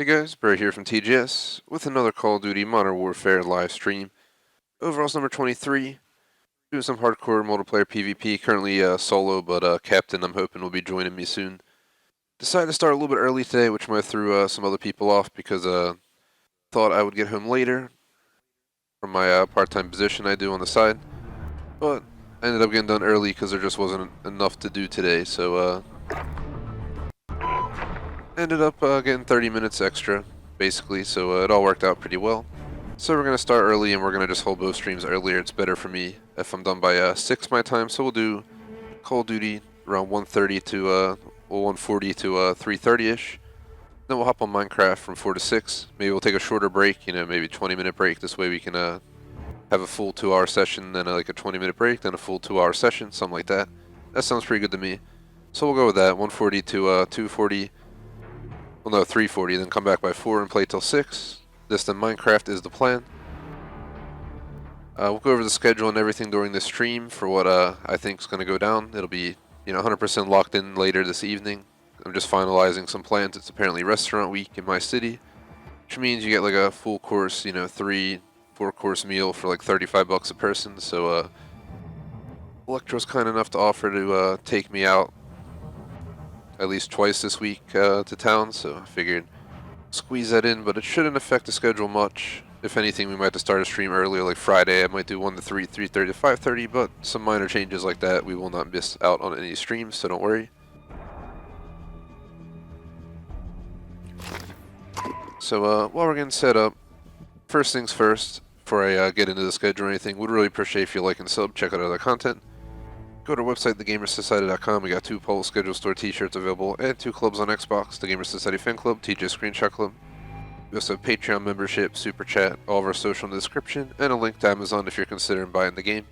Hey guys, Barry here from TGS with another Call of Duty Modern Warfare live stream. Overall's number 23. Doing some hardcore multiplayer PvP. Currently solo, but Captain I'm hoping will be joining me soon. Decided to start a little bit early today, which might have threw some other people off because thought I would get home later from my part-time position I do on the side. But I ended up getting done early because there just wasn't enough to do today, so ended up getting 30 minutes extra, basically, so it all worked out pretty well. So we're going to start early, and we're going to just hold both streams earlier. It's better for me if I'm done by 6 my time, so we'll do Call of Duty around 1:30 to 1:40 to 3:30ish. Then we'll hop on Minecraft from 4 to 6. Maybe we'll take a shorter break, maybe a 20-minute break. This way we can have a full 2-hour session, then like a 20-minute break, then a full 2-hour session, something like that. That sounds pretty good to me. So we'll go with that, 1:40 to 2:40. Well, no, 3:40, then come back by 4 and play till 6. This then Minecraft is the plan. We'll go over the schedule and everything during this stream for what I think is going to go down. It'll be 100% locked in later this evening. I'm just finalizing some plans. It's apparently restaurant week in my city, which means you get like a full course, 3-4 course meal for like 35 bucks a person. So Electro's kind enough to offer to take me out at least twice this week to town, so I figured squeeze that in, but it shouldn't affect the schedule much. If anything, we might have to start a stream earlier, like Friday. I might do 1 to 3, 3:30 to 5:30, but some minor changes like that, we will not miss out on any streams, so don't worry. So while we're getting set up, first things first, before I get into the schedule or anything, would really appreciate if you like and sub, check out other content. Go to our website, thegamersociety.com. We got 2 Pulse Schedule Store t-shirts available and 2 clubs on Xbox, the Gamers Society Fan Club, TJ Screenshot Club. We also have Patreon membership, Superchat, all of our social in the description, and a link to Amazon if you're considering buying the game.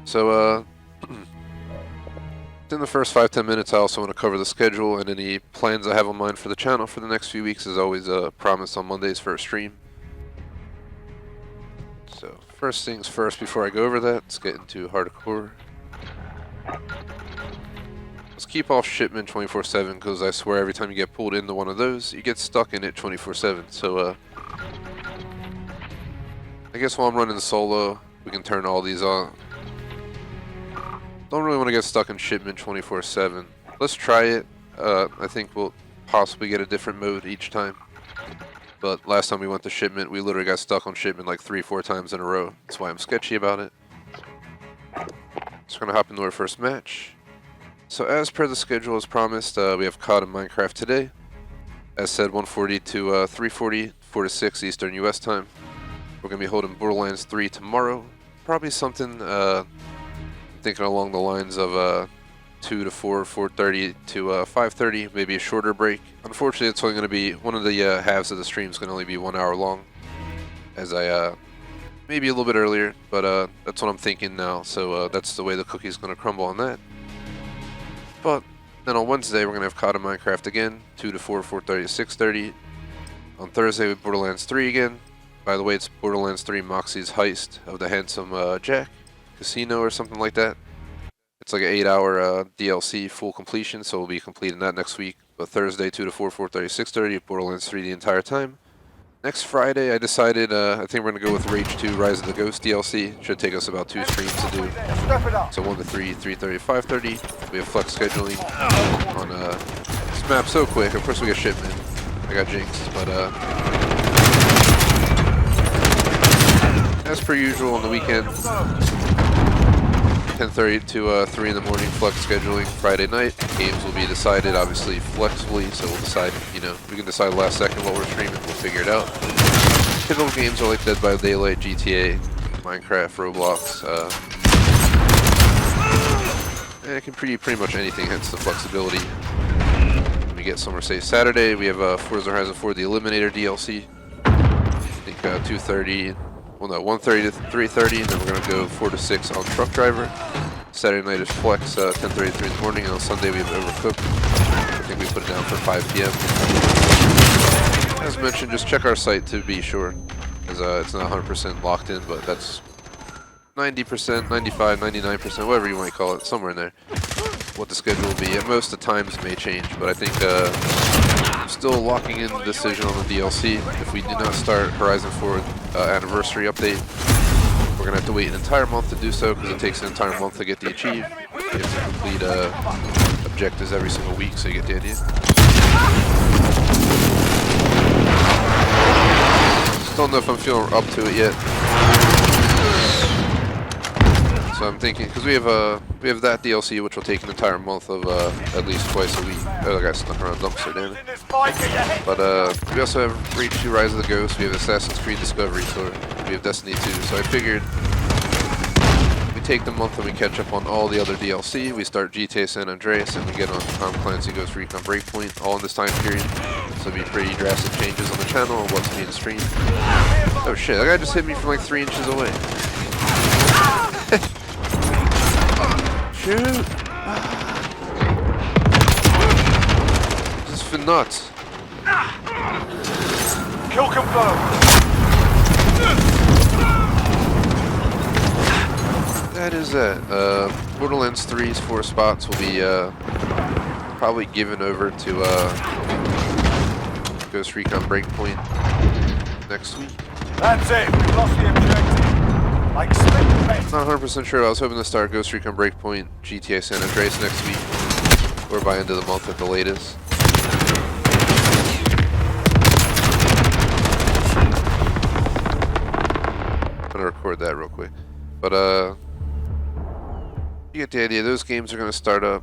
So, in the first 5-10 minutes, I also want to cover the schedule and any plans I have on mind for the channel for the next few weeks. As always, promise on Mondays for a stream. So, first things first, before I go over that, let's get into hardcore. Let's keep off shipment 24/7, because I swear every time you get pulled into one of those, you get stuck in it 24/7. So, I guess while I'm running solo, we can turn all these on. Don't really want to get stuck in shipment 24/7. Let's try it. I think we'll possibly get a different mode each time. But last time we went to shipment, we literally got stuck on shipment like 3-4 times in a row. That's why I'm sketchy about it. Just gonna hop into our first match. So as per the schedule as promised, we have COD and Minecraft today. As said, 1:40 to 3:40, 4 to 6 Eastern US time. We're gonna be holding Borderlands 3 tomorrow. Probably something thinking along the lines of 2 to 4, 4:30 to 5:30, maybe a shorter break. Unfortunately, it's only going to be one of the halves of the stream is going to only be 1 hour long, as I maybe a little bit earlier, but that's what I'm thinking now. So that's the way the cookie's going to crumble on that. But then on Wednesday, we're going to have COD and Minecraft again, 2 to 4, 4:30 to 6:30. On Thursday, with Borderlands 3 again. By the way, it's Borderlands 3 Moxie's Heist of the Handsome Jack Casino or something like that. It's like an 8-hour DLC full completion, so we'll be completing that next week. But Thursday, 2 to 4, 4:30, 6:30, Borderlands 3 the entire time. Next Friday, I decided I think we're going to go with Rage 2 Rise of the Ghost DLC. Should take us about 2 streams to do. So 1 to 3, 3:30, 5:30. We have flex scheduling on this map so quick. Of course, we got shipment. I got jinxed, but as per usual on the weekend, 10:30 to 3 in the morning flex scheduling. Friday night games will be decided obviously flexibly, so we'll decide, we can decide last second what we're streaming. We'll figure it out. Typical games are like Dead by Daylight, GTA, Minecraft, Roblox, and it can pretty much anything, hence the flexibility. When we get somewhere safe Saturday, we have Forza Horizon 4 the Eliminator DLC. I think 2:30. Well, no, 1:30 to 3:30, and then we're going to go 4 to 6 on Truck Driver. Saturday night is Flex, 10:30 to 3 in the morning, and on Sunday we have Overcooked. I think we put it down for 5 p.m. As mentioned, just check our site to be sure, as it's not 100% locked in, but that's 90%, 95%, 99%, whatever you might call it, somewhere in there. what the schedule will be. At most, the times may change, but I think I'm still locking in the decision on the DLC. If we do not start Horizon 4 anniversary update, we're gonna have to wait an entire month to do so because it takes an entire month to get the achieve. You have to complete objectives every single week, so you get the idea. Just don't know if I'm feeling up to it yet. So I'm thinking, because we have that DLC which will take an entire month of at least twice a week. Oh, that guy snuck around dumpster, damn it. But we also have Reach 2 Rise of the Ghost, we have Assassin's Creed Discovery Tour, we have Destiny 2, so I figured we take the month and we catch up on all the other DLC, we start GTA San Andreas, and we get on Tom Clancy Ghost Recon Breakpoint all in this time period. So it'll be pretty drastic changes on the channel and what's being streamed. Oh shit, that guy just hit me from like 3 inches away. Shoot! This is for nuts. Kill confirmed. That is that. Borderlands 3's 4 spots will be probably given over to Ghost Recon Breakpoint next week. That's it. We lost the objective. I expect the best. Not 100% sure. I was hoping to start Ghost Recon Breakpoint GTA San Andreas next week, or by end of the month at the latest. I'm gonna record that real quick, but you get the idea. Those games are gonna start up.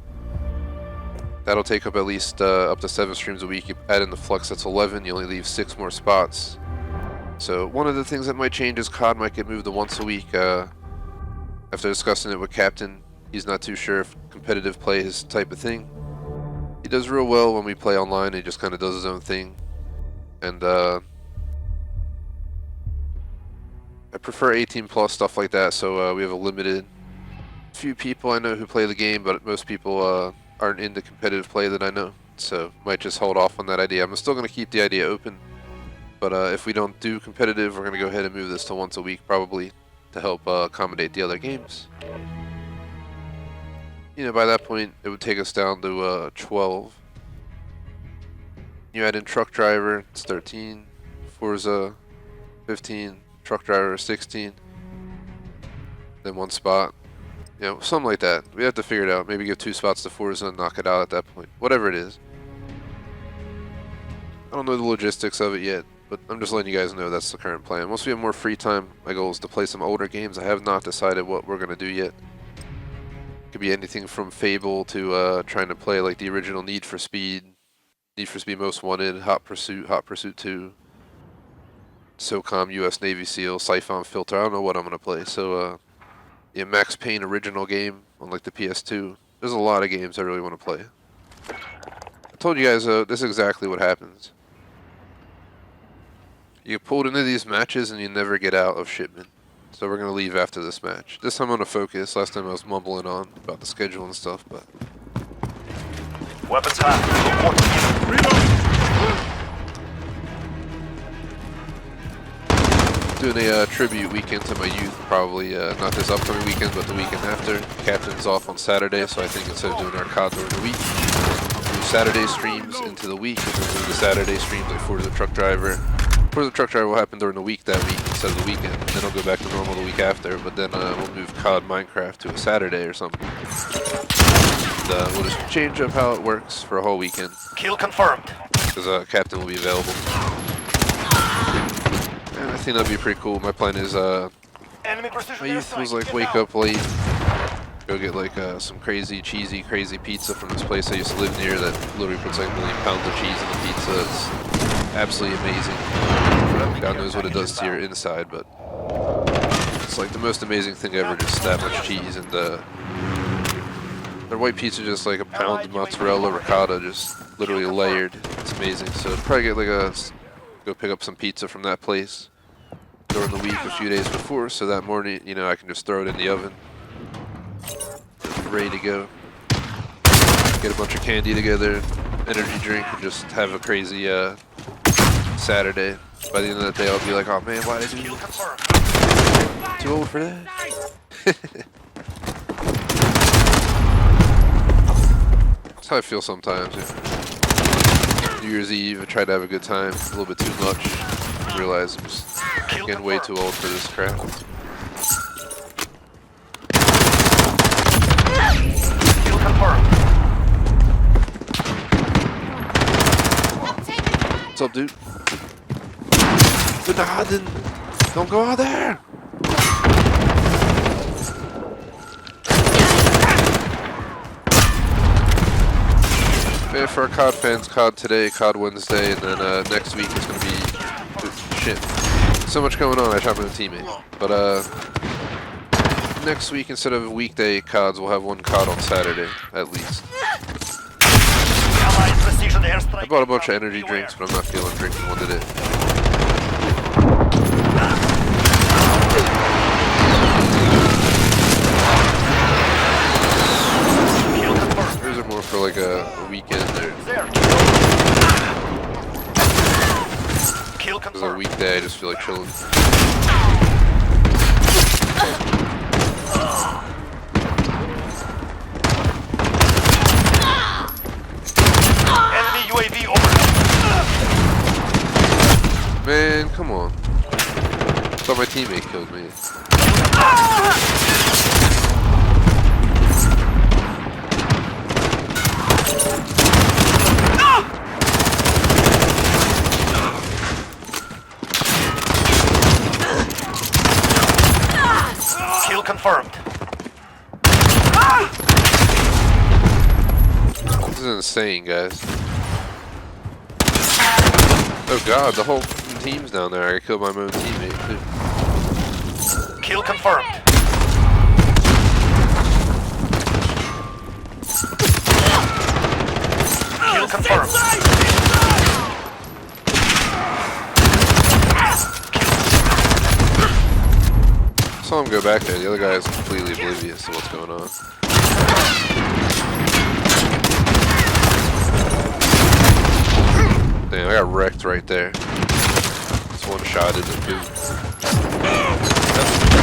That'll take up at least up to 7 streams a week. You add in the Flux, that's 11. You only leave 6 more spots. So one of the things that might change is COD might get moved to once a week. After discussing it with Captain, he's not too sure if competitive play is his type of thing. He does real well when we play online. He just kind of does his own thing. And I prefer 18 plus stuff like that, so we have a limited few people I know who play the game, but most people aren't into competitive play that I know. So might just hold off on that idea. I'm still going to keep the idea open. But if we don't do competitive, we're going to go ahead and move this to once a week, probably, to help accommodate the other games. You know, by that point, it would take us down to 12. You add in Truck Driver, it's 13. Forza, 15. Truck Driver, 16. Then 1 spot. You know, something like that. We have to figure it out. Maybe give 2 spots to Forza and knock it out at that point. Whatever it is. I don't know the logistics of it yet. But I'm just letting you guys know that's the current plan. Once we have more free time, my goal is to play some older games. I have not decided what we're going to do yet. It could be anything from Fable to trying to play like the original Need for Speed Most Wanted, Hot Pursuit 2, SOCOM US Navy SEAL, Siphon Filter. I don't know what I'm going to play. So, yeah, Max Payne original game on like the PS2. There's a lot of games I really want to play. I told you guys this is exactly what happens. You get pulled into these matches and you never get out of shipment. So we're going to leave after this match. This time I'm going to focus. Last time I was mumbling on about the schedule and stuff, but... Weapons hot. Doing a tribute weekend to my youth, probably not this upcoming weekend, but the weekend after. Captain's off on Saturday, so I think instead of doing our COD during the week, we'll do Saturday streams into the week, and then do the Saturday streams like Forza the Truck Driver. Forza the Truck Driver will happen during the week that week instead of the weekend, and then I'll go back to normal the week after, but then we'll move COD Minecraft to a Saturday or something. And, we'll just change up how it works for a whole weekend. Kill confirmed. Because Captain will be available. And I think that'd be pretty cool. My plan is, Enemy precision my youth was like wake up late, go get like some crazy pizza from this place I used to live near that literally puts like 1 million pounds of cheese in the pizza. It's absolutely amazing. God knows what it does to your inside, but it's like the most amazing thing ever, just that much cheese. And their white pizza just like a pound of mozzarella ricotta, just literally layered. It's amazing. So I'd probably get like go pick up some pizza from that place during the week a few days before, so that morning, you know, I can just throw it in the oven, ready to go. Get a bunch of candy together, energy drink, and just have a crazy Saturday. By the end of the day, I'll be like, oh man, why did I do this? Too old for that. how I feel sometimes. Yeah. New Year's Eve, I try to have a good time. A little bit too much. I realize I'm just getting way too old for this crap. Kill confirmed. What's up, dude? Don't go out there! Yeah, for our COD fans, COD today, COD Wednesday, and then next week is gonna be shit. So much going on. I shot with a teammate, but next week instead of weekday CODs, we'll have one COD on Saturday at least. Allied precision airstrike. I bought a bunch of energy drinks, but I'm not feeling drinking one today. Those are more for like a weekend or Kill because a confirmed. weekday I just feel like chilling. Enemy UAV overhead. Man, come on. I thought my teammate killed me. Kill confirmed. This is insane, guys. Oh god, the whole team's down there. I killed my own teammate, too. Kill confirmed. Kill confirmed. Saw him go back there. The other guy is completely oblivious to what's going on. Damn, I got wrecked right there. Just one shot in the boot.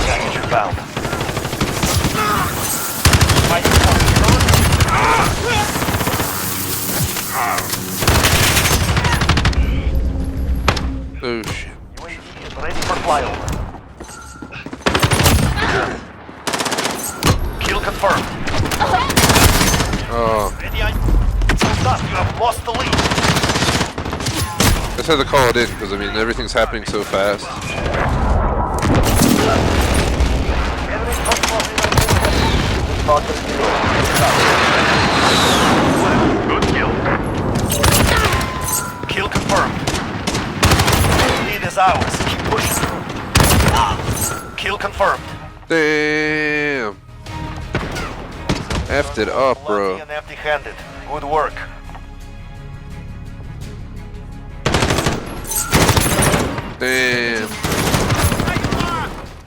Package inbound. Oh shit. UAV is ready for flyover. Kill confirmed. Oh, Ready, Thus, you have lost the lead. I just had to call it in because I mean everything's happening so fast. Good kill. Kill confirmed. Lead is ours. Keep pushing. Kill confirmed. Damn. Effed it up, bro. Lucky and empty-handed. Good work. Damn.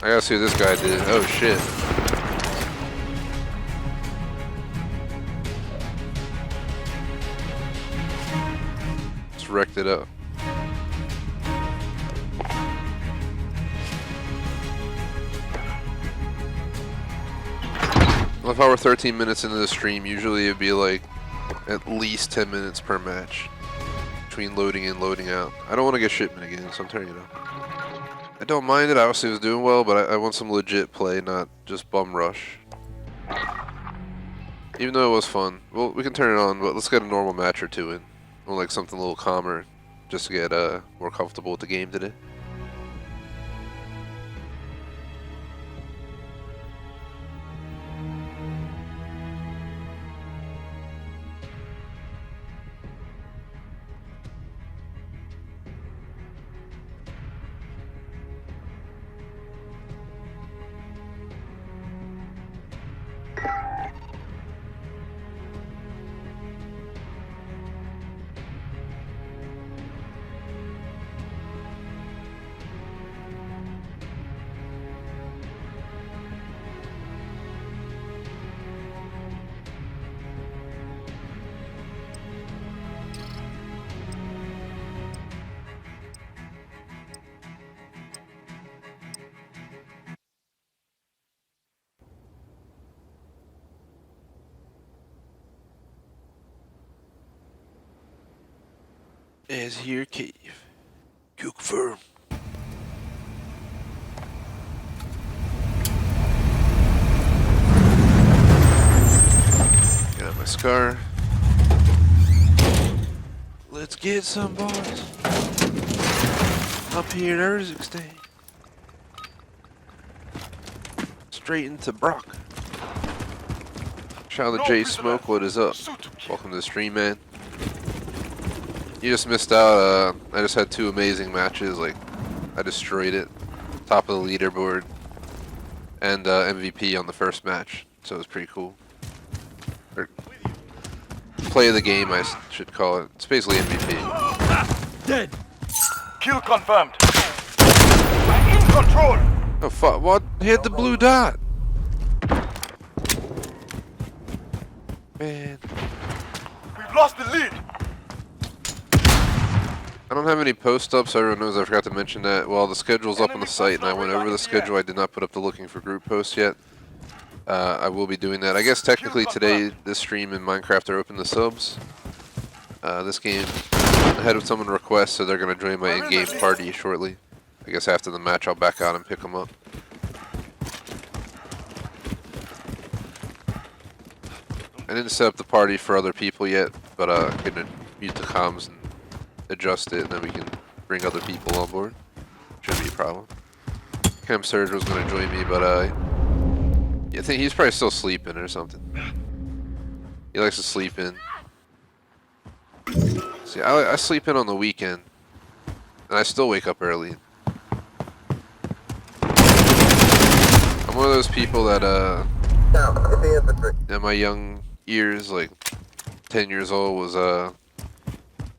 I gotta see what this guy did. Oh shit. Just wrecked it up. Well, if I were 13 minutes into the stream, usually it'd be like at least 10 minutes per match between loading in, loading out. I don't want to get shipment again, so I'm turning it off. I don't mind it. Obviously, it was doing well, but I want some legit play, not just bum rush. Even though it was fun. Well, we can turn it on, but let's get a normal match or two in. Or like something a little calmer, just to get more comfortable with the game today. is here cave. Confirm. Get out my scar. Let's get some boys up here in Xxiii. Straight into Brock. Shout out to J Smoke, what is up? Welcome to the stream, man. You just missed out. I just had 2 amazing matches. Like, I destroyed it. Top of the leaderboard. And MVP on the first match. So it was pretty cool. Or play of the game, I should call it. It's basically MVP. Dead. Kill confirmed. We're in control. Oh fuck! What? He had the blue dot. Man, We've lost the lead. I don't have any post-ups. Everyone knows I forgot to mention that. Well, the schedule's up on the site, and I went over the schedule. I did not put up the looking for group posts yet. I will be doing that. I guess technically today, this stream and Minecraft are open to subs. This game, I had someone request, so they're going to join my in-game party shortly. I guess after the match, I'll back out and pick them up. I didn't set up the party for other people yet, but I can mute the comms and adjust it, and then we can bring other people on board. Shouldn't be a problem. Chem Surge was going to join me, but I think he's probably still sleeping or something. He likes to sleep in. See, I sleep in on the weekend, and I still wake up early. I'm one of those people that in my young years, like 10 years old, was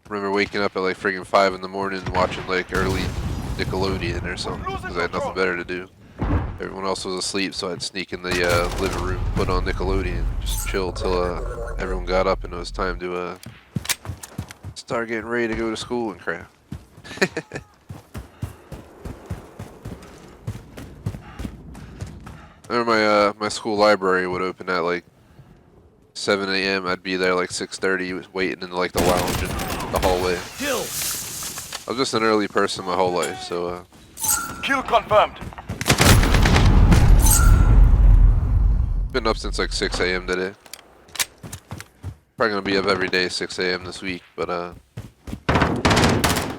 remember waking up at like friggin' 5 in the morning watching like early Nickelodeon or something because I had nothing better to do. Everyone else was asleep, so I'd sneak in the living room, put on Nickelodeon, just chill till everyone got up and it was time to start getting ready to go to school and crap. I remember my school library would open at like 7 a.m. I'd be there like 6:30, waiting in like the lounge and the hallway. Kill. I was just an early person my whole life, so Kill confirmed. been up since like 6 a.m. today. Probably gonna be up every day 6 a.m. this week, but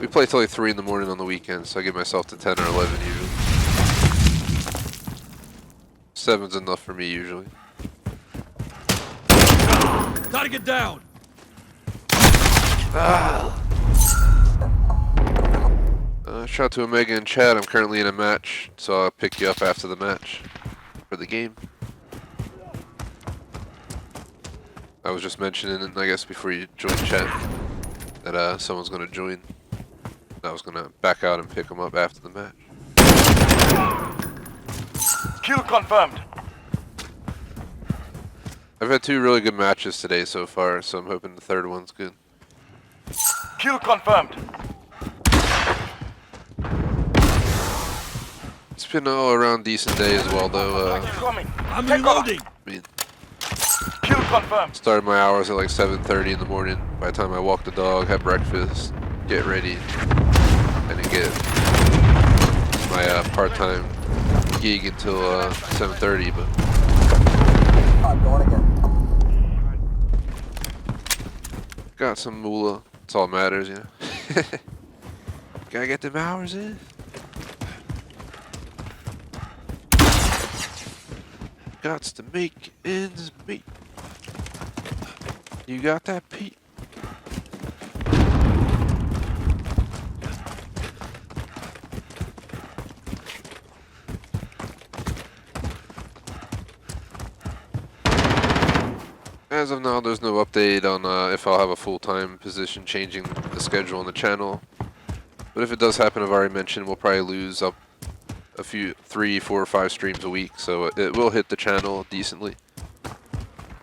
we play till like 3 in the morning on the weekends, so I get myself to 10 or 11 usually. 7's enough for me usually. Target down. Shout out to Omega in chat. I'm currently in a match, so I'll pick you up after the match for the game. I was just mentioning it, I guess, before you joined chat, that someone's going to join. I was going to back out and pick them up after the match. Kill confirmed. I've had 2 really good matches today so far, so I'm hoping the 3rd one's good. Kill confirmed. It's been an all-around decent day as well, though. I'm reloading. I mean, Kill confirmed. started my hours at like 7:30 in the morning. By the time I walk the dog, have breakfast, get ready, and then get my part-time gig until 7:30. But got some moolah. That's all that matters, you know. Gotta get them hours in. Gots to make ends meet. You got that, Pete? As of now, there's no update on if I'll have a full-time position changing the schedule on the channel. But if it does happen, I've already mentioned, we'll probably lose up a few 3, 4, or 5 streams a week, so it will hit the channel decently.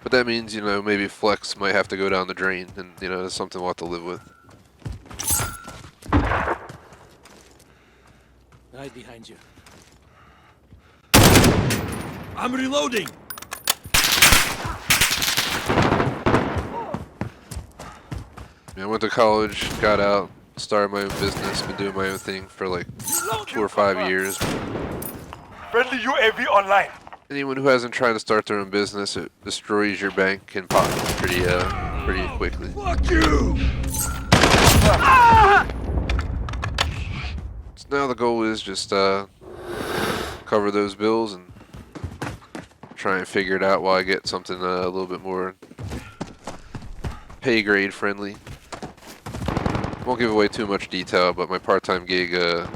But that means, you know, maybe Flex might have to go down the drain, and, you know, it's something we'll have to live with. Right behind you. I'm reloading. I went to college, got out, started my own business, been doing my own thing for like 4 or 5 years. Friendly UAV online. Anyone who hasn't tried to start their own business, it destroys your bank and pockets pretty quickly. Fuck you! So now the goal is just cover those bills and try and figure it out while I get something a little bit more pay grade friendly. Won't give away too much detail, but my part-time gig is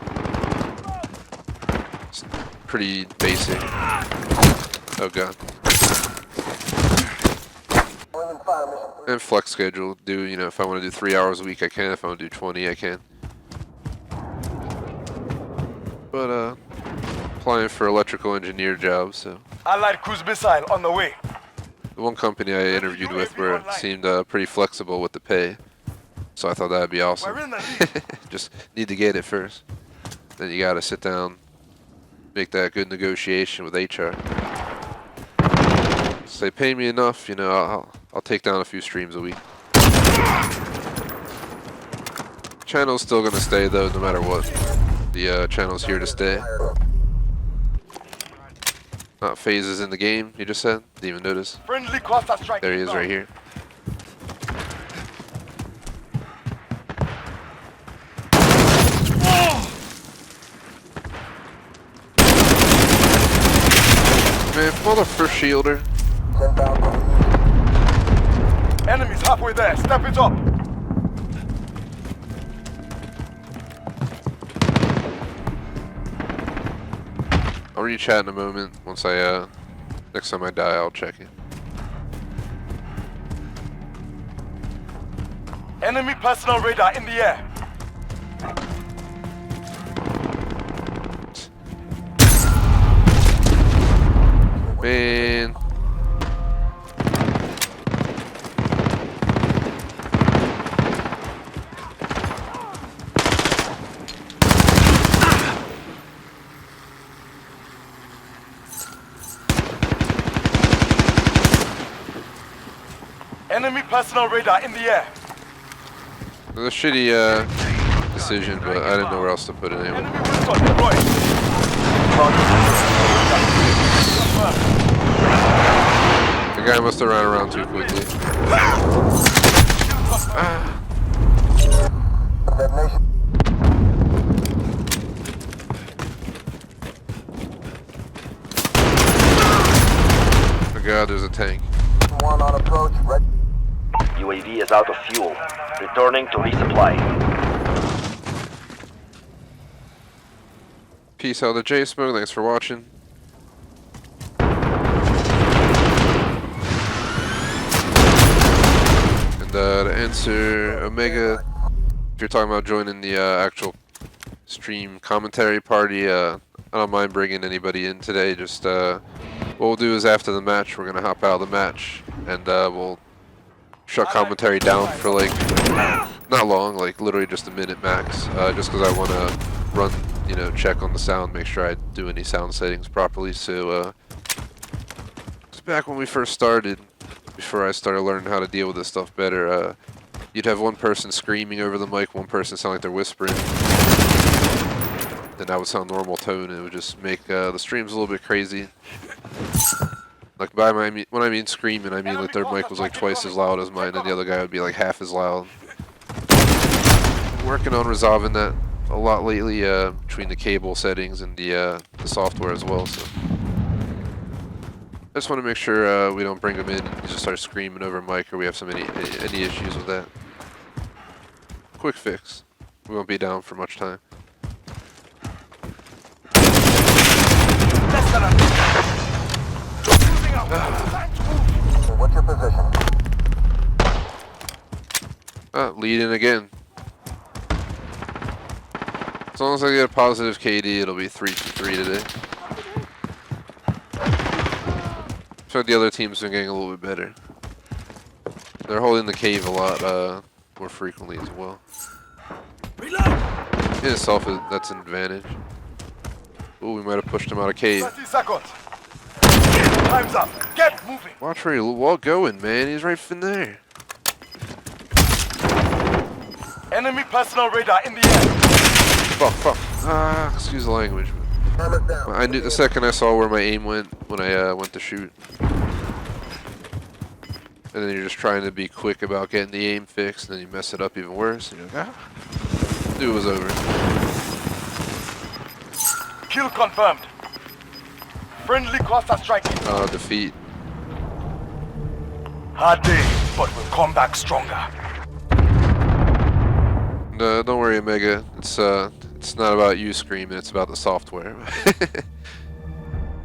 pretty basic. Oh god. And flex schedule. If I want to do 3 hours a week, I can. If I want to do 20, I can. But applying for electrical engineer jobs, so. Allied cruise missile on the way. The one company I interviewed with where it seemed pretty flexible with the pay. So I thought that'd be awesome. We're in the lead. Just need to get it first. Then you gotta sit down, make that good negotiation with HR. So they pay me enough, I'll take down a few streams a week. Channel's still gonna stay though, no matter what. The channel's here to stay. Not phases in the game, you just said? Didn't even notice. Friendly cluster strike. There he is right here. Man, mother first shielder. Enemies halfway there. Step it up. I'll re-chat in a moment. Once next time I die, I'll check it. Enemy personal radar in the air. Man. Enemy personal radar in the air. It was a shitty decision, but I didn't know where else to put it anyway. Enemy whistle deployed. The guy must have ran around too quickly. Oh god, there's a tank. One on approach. UAV is out of fuel. Returning to resupply. Peace out to J-Smoke, thanks for watching. And to answer Omega, if you're talking about joining the actual stream commentary party, I don't mind bringing anybody in today. Just what we'll do is after the match, we're gonna hop out of the match and we'll shut commentary down for like not long, like literally just a minute max, just because I want to run, check on the sound, make sure I do any sound settings properly. So it's back when we first started, before I started learning how to deal with this stuff better, you'd have one person screaming over the mic, one person sound like they're whispering, then that would sound normal tone, and it would just make the streams a little bit crazy. Like when I mean screaming, I mean like their mic was like twice as loud as mine, and the other guy would be like half as loud. I'm working on resolving that a lot lately, between the cable settings and the software as well. So I just want to make sure we don't bring them in and just start screaming over mic, or we have any issues with that. Quick fix. We won't be down for much time. What's your position? Leading again. As long as I get a positive KD, it'll be 3-3 today. I feel like the other team's been getting a little bit better. They're holding the cave a lot more frequently as well. In itself, that's an advantage. Ooh, we might have pushed him out of cave. 30 seconds. Time's up. Get moving. Watch where you're going, man. He's right in there. Enemy personal radar in the air. Fuck. Excuse the language. I knew the second I saw where my aim went when I went to shoot. And then you're just trying to be quick about getting the aim fixed, and then you mess it up even worse. And you're like, Knew it was over. Kill confirmed. Friendly cluster striking. Defeat. Hard day, but we'll come back stronger. No, don't worry, Omega. It's not about you screaming, it's about the software.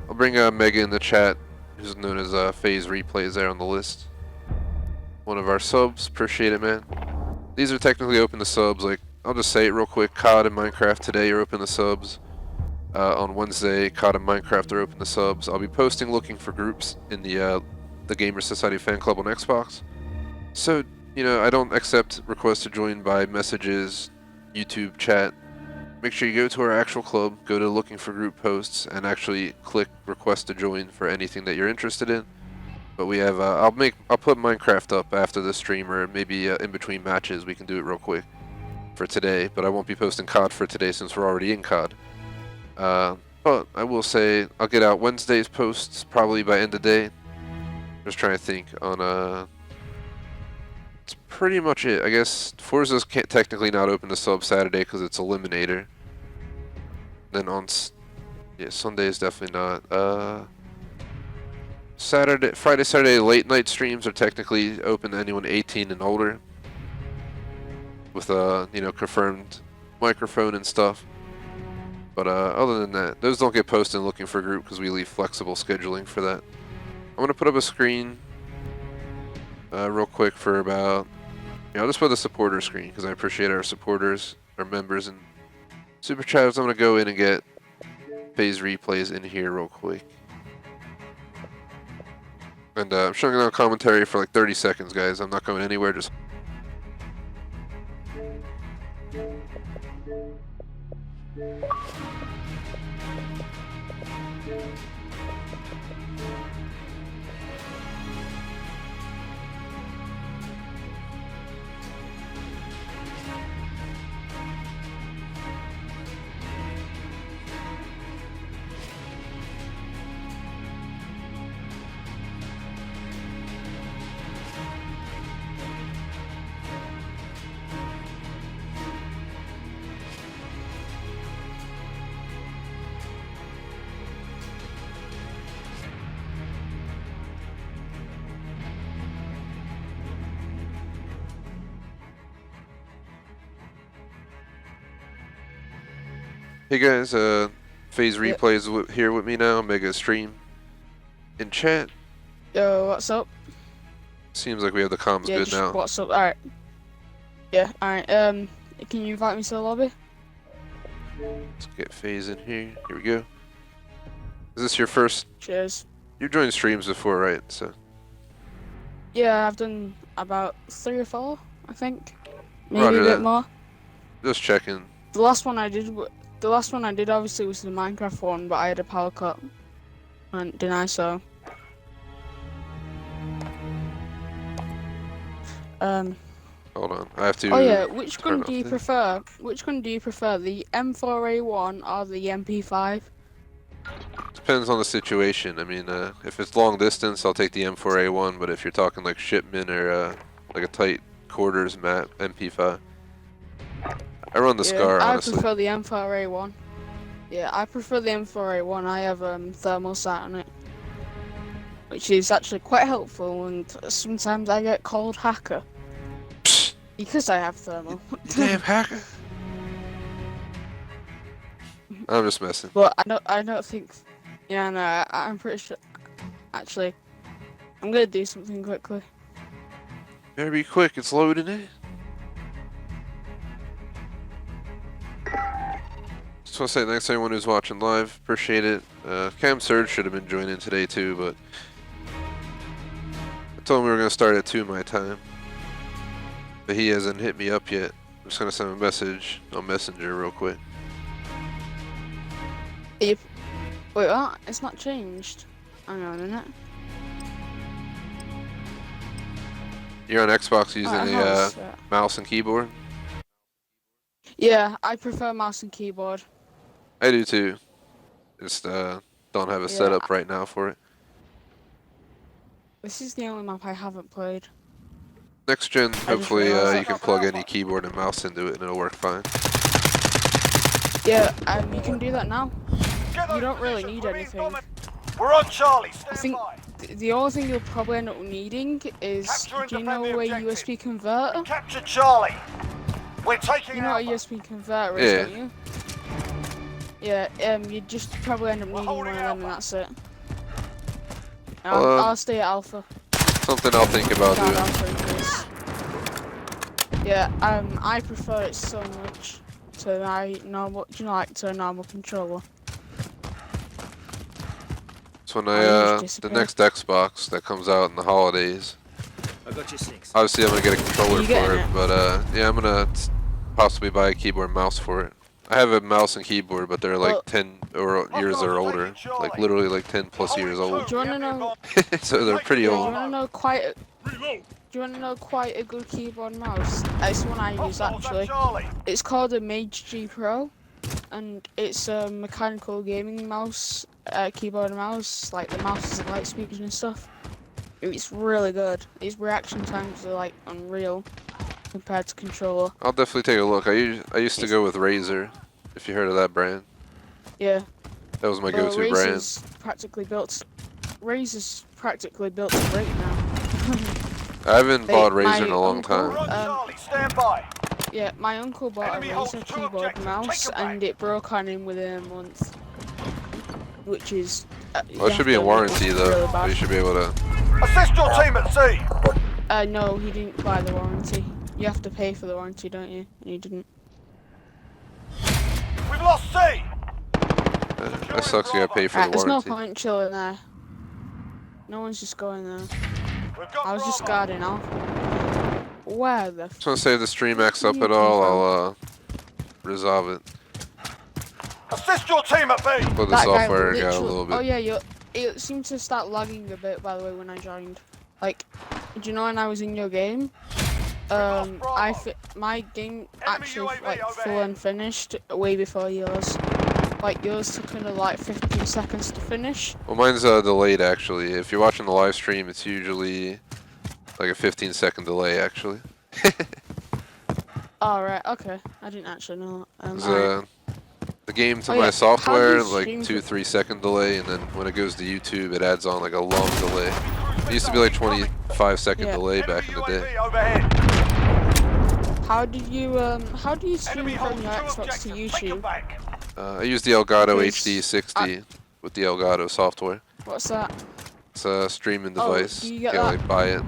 I'll bring Mega in the chat, who's known as Phase Replays there on the list. One of our subs, appreciate it, man. These are technically open to subs, like, I'll just say it real quick. COD and Minecraft today are open to subs. On Wednesday, COD and Minecraft are open to subs. I'll be posting looking for groups in the Gamer Society fan club on Xbox. So, you know, I don't accept requests to join by messages, YouTube chat. Make sure you go to our actual club, go to looking for group posts, and actually click request to join for anything that you're interested in. But we have, I'll put Minecraft up after the stream, or maybe in between matches. We can do it real quick for today. But I won't be posting COD for today since we're already in COD. But I will say I'll get out Wednesday's posts probably by end of day. Just trying to think on That's pretty much it. I guess Forza's technically not open to sub Saturday because it's Eliminator. Then on Sunday is definitely not. Friday, Saturday late night streams are technically open to anyone 18 and older, with you know, confirmed microphone and stuff. But other than that, those don't get posted in looking for group because we leave flexible scheduling for that. I'm gonna put up a screen real quick for about, I'll just put the supporter screen because I appreciate our supporters, our members, and super chatters. I'm gonna go in and get phase replays in here real quick. And I'm showing on commentary for like 30 seconds, guys. I'm not going anywhere, just... Hey guys, phase replays here with me now. Mega stream in chat. Yo, what's up? Seems like we have the comms good now. What's up? Alright. Yeah, alright. Can you invite me to the lobby? Let's get phase in here. Here we go. Is this your first? Cheers. You've joined streams before, right? So. Yeah, I've done about 3 or 4, I think. Maybe Roger a bit that. more. Just checking. The last one I did obviously was the Minecraft one, but I had a power cut. And didn't I, so... Hold on, I have to... Oh yeah, which gun do you prefer? Which gun do you prefer, the M4A1 or the MP5? Depends on the situation. I mean, if it's long distance, I'll take the M4A1, but if you're talking like shipment or like a tight quarters map, MP5. I run the Scar, honestly. I prefer the M4A1. Yeah, I prefer the M4A1. I have thermal sight on it, which is actually quite helpful, and sometimes I get called hacker. Because I have thermal. Damn hacker! I'm just messing. But I don't think. Yeah, no, I'm pretty sure. Actually, I'm gonna do something quickly. Better be quick. It's loading it. Just want to say thanks to everyone who's watching live. Appreciate it. Cam Surge should have been joining today too, but I told him we were gonna start at 2 my time. But he hasn't hit me up yet. I'm just gonna send him a message on Messenger real quick. Wait, what? It's not changed. Hang on a minute. You're on Xbox using a mouse and keyboard? Yeah, I prefer mouse and keyboard. I do too. Just don't have a Yeah. setup right now for it. This is the only map I haven't played. Next gen, hopefully realized you can plug any keyboard and mouse into it and it'll work fine. Yeah, you can do that now. Get You those don't really positions, need we're anything. incoming. We're on Charlie. Stand I think by. the only thing you'll probably end up needing is, Capture and do you defend know the a objective. USB converter? Capture Charlie. We're taking You know what a Alpha. USB converter is, Yeah. don't you? Yeah, you just probably end up needing one holding of them and Alpha. that's it. Well, I'll stay at Alpha. Something I'll think about Guard doing. Alpha in case. Yeah, I prefer it so much to my normal, to a normal controller. So when Oh, you the just next Xbox that comes out in the holidays, I got you 6. obviously I'm gonna get a controller You for getting it, it? but yeah, I'm gonna possibly buy a keyboard and mouse for it. I have a mouse and keyboard, but they're like Well- 10 years or older, like literally like 10 plus years old. Do you wanna know? So they're pretty Do you old. wanna know quite a, do you wanna know quite a good keyboard and mouse? It's one I use actually. Charlie. It's called a Xxiii Pro, and it's a mechanical gaming mouse, keyboard and mouse. Like the mouse is light speakers and stuff. It's really good. Its reaction times are like unreal compared to controller. I'll definitely take a look. I used to go with Razer, if you heard of that brand. Yeah. That was my go-to brand. Razer's practically built. Razer's practically built to break now. I haven't bought my Razer in a long uncle- time. We're on Charlie. Stand by. Yeah, my uncle bought a Enemy holds Razer two keyboard objectives. mouse Take 'em and back. it broke on him within a month. Which is. Well, it should be in warranty though. Really So bad. you should be able to. Assist your team at C. No, he didn't buy the warranty. You have to pay for the warranty, don't you? And he didn't. We've lost C. That sucks. You gotta pay for Right, the there's no warranty. point chilling there. No one's just going there. We've got I was just Bravo. guarding off. Where the Just wanna say if the stream acts up at all, I'll resolve it. Assist your team at B. But the that guy software got a literally- little bit. Oh yeah, it seemed to start lagging a bit by the way when I joined. Like, do you know when I was in your game? My game actually UAV like full overhead. and finished way before yours. Like yours took kind of like 15 seconds to finish. Well, mine's delayed actually. If you're watching the live stream, it's usually like a 15-second delay actually. Oh right, okay. I didn't actually know that. 'Cause, Alright. the game to Oh, my yeah. How software, do you like stream 2-3 second delay, and then when it goes to YouTube, it adds on like a long delay. It used to be like 25-second Yeah. delay back in the day. UAV overhead. How do you stream Enemy from holds your two Xbox to objectives. Take 'em YouTube? back. I use the Elgato Because HD60 with the Elgato software. What's that? It's a streaming Oh, device. do you get gotta that? like buy it.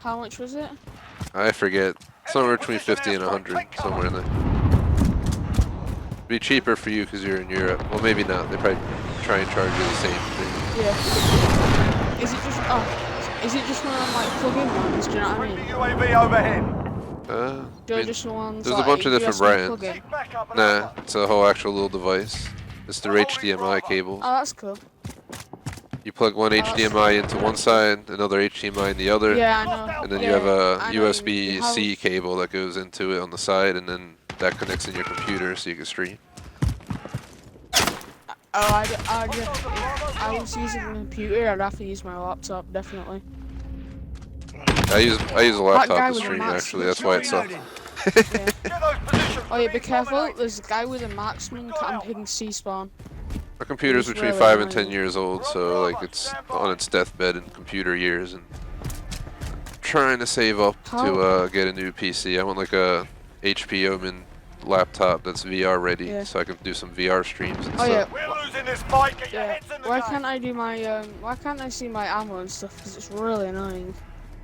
How much was it? I forget. Somewhere between 50 and 100, somewhere in there. Be cheaper for you because you're in Europe. Well, maybe not. They probably try and charge you the same thing. Yeah. Is it just one of them like plug-in ones? Do you know what I Friendly mean? UAV overhead. Do I I mean, just the ones there's a like bunch of different USB brands. plug-in? Seek backup at nah, Alpha. it's a whole actual little device. It's through HDMI cables. Oh, that's cool. You plug one HDMI into one side, another HDMI in the other, Yeah, I know. and then yeah, you have a I know. You USB-C have- cable that goes into it on the side, and then that connects in your computer so you can stream. Oh, if I was using a computer, I'd have to use my laptop, definitely. I use a guy laptop to with a stream mouse actually. That's why it sucks. Yeah. Get those positions. Oh yeah, We're be careful. dominating. There's a guy with a marksman camping C-spawn. My computer's It's between really 5 and 10 annoying. years old, so like it's on its deathbed in computer years, and trying to save up to get a new PC. I want like a HP Omen laptop that's VR ready, Yeah. so I can do some VR streams and Oh yeah. stuff. We're losing this fight. Get your Yeah. heads in the Why game. can't I do my Why can't I see my ammo and stuff? Because it's really annoying.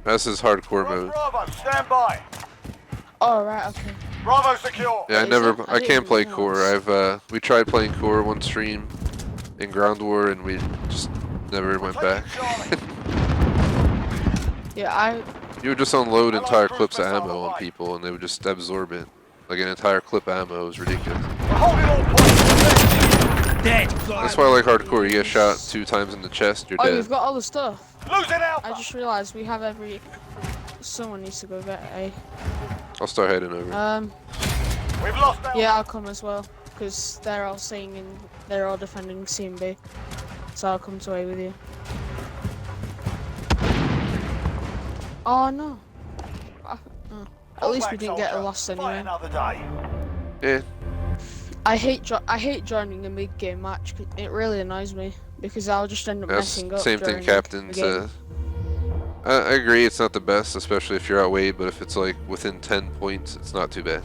This is hardcore We're on mode. Bravo. Stand by. Oh right, okay. Bravo secure. Yeah, Is it? I I didn't can't play even core. notice. We tried playing core one stream in Ground War, and we just never went back. Yeah, You would just unload entire clips of ammo on people, and they would just absorb it. Like an entire clip of ammo is ridiculous. We're holding all points. Dead. That's why I like hardcore. You get shot 2 times in the chest, you're Oh, dead. we've got all the stuff. Losing Alpha. I just realised we have every. Someone needs to go get a. I'll start heading over. We've lost Alpha. Yeah, I'll come as well, because they're all saying and they're all defending C and B. So I'll come to A with you. Oh no. At least we didn't get a loss Fight anyway. another day. Yeah. I hate joining a mid-game match. It really annoys me because I'll just end up That's messing up. same thing during Captain the game. says. I agree, it's not the best, especially if you're outweighed, but if it's like within 10 points, it's not too bad.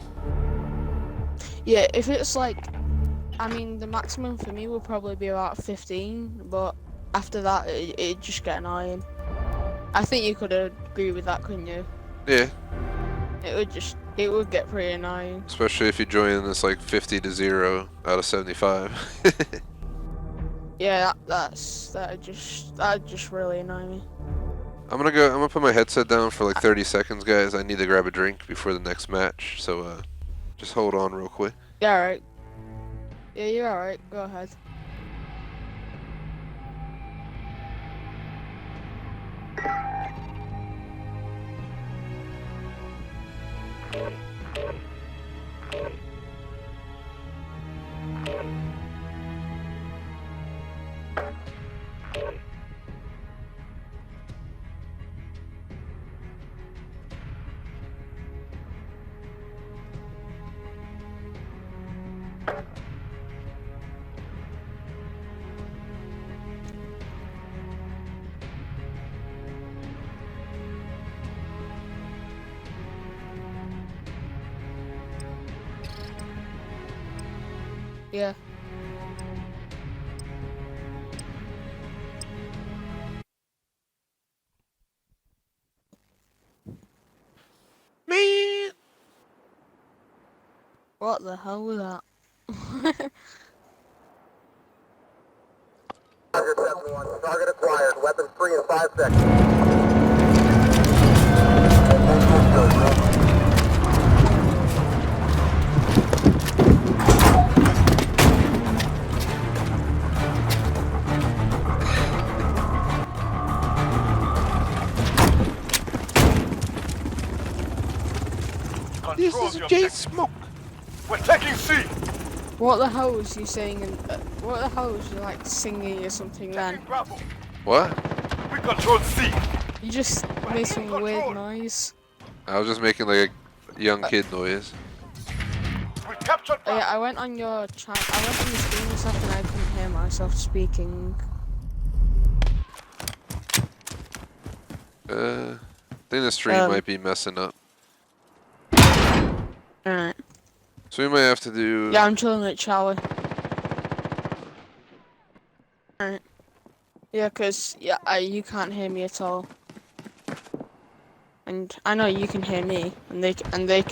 Yeah, if it's like, I mean, the maximum for me will probably be about 15, but after that, it'd just get annoying. I think you could agree with that, couldn't you? Yeah, It would get pretty annoying. especially if you join this like 50-0 out of 75. Yeah, that'd just really annoy me. I'm gonna put my headset down for like 30 seconds, guys. I need to grab a drink before the next match, so just hold on real quick. Yeah, alright. Yeah, you're alright. Go ahead. Yeah. Man! What the hell was that? Roger, 7-1. Target acquired. Weapons free in 5 seconds. This Control is the J objective. Smoke! We're taking C. What the hell was you saying? What the hell was you like singing or something then? Taking Bravo. What? We control C. You just made some weird noise. I was just making like a young kid noise. We captured Oh, yeah, Bravo. I went on your chat. I went on the screen and stuff, and I couldn't hear myself speaking. I think the stream might be messing up. Alright. So we might have to do... Yeah, I'm chilling at Charlie. Alright. Yeah, cause you can't hear me at all. And I know you can hear me, and they can